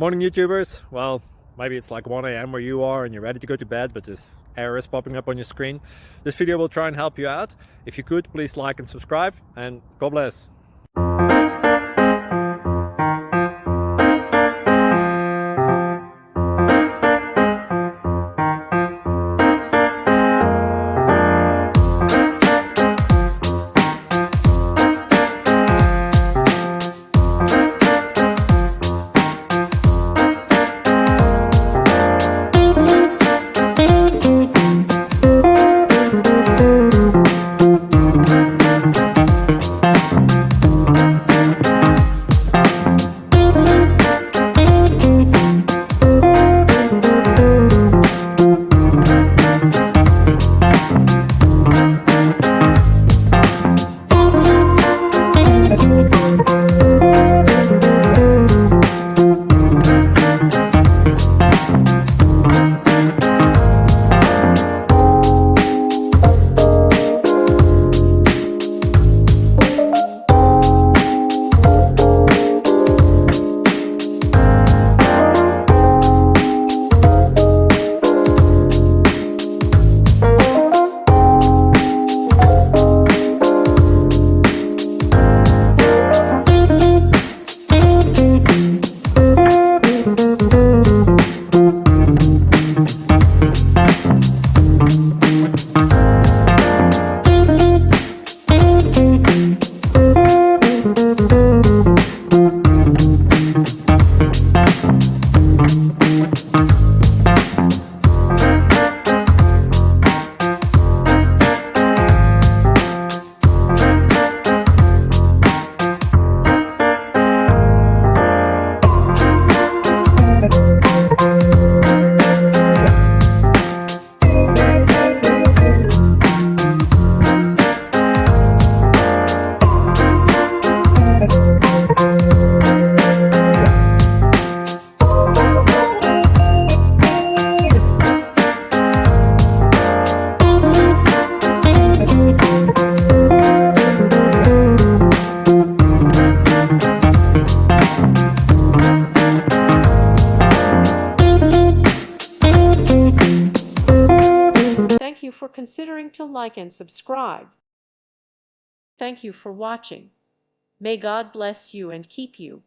Morning YouTubers. Well, maybe it's like 1 a.m. where you are and you're ready to go to bed, but this error is popping up on your screen. This video will try and help you out. If you could, please like and subscribe, and God bless. Thank you for considering to like and subscribe. Thank you for watching. May God bless you and keep you.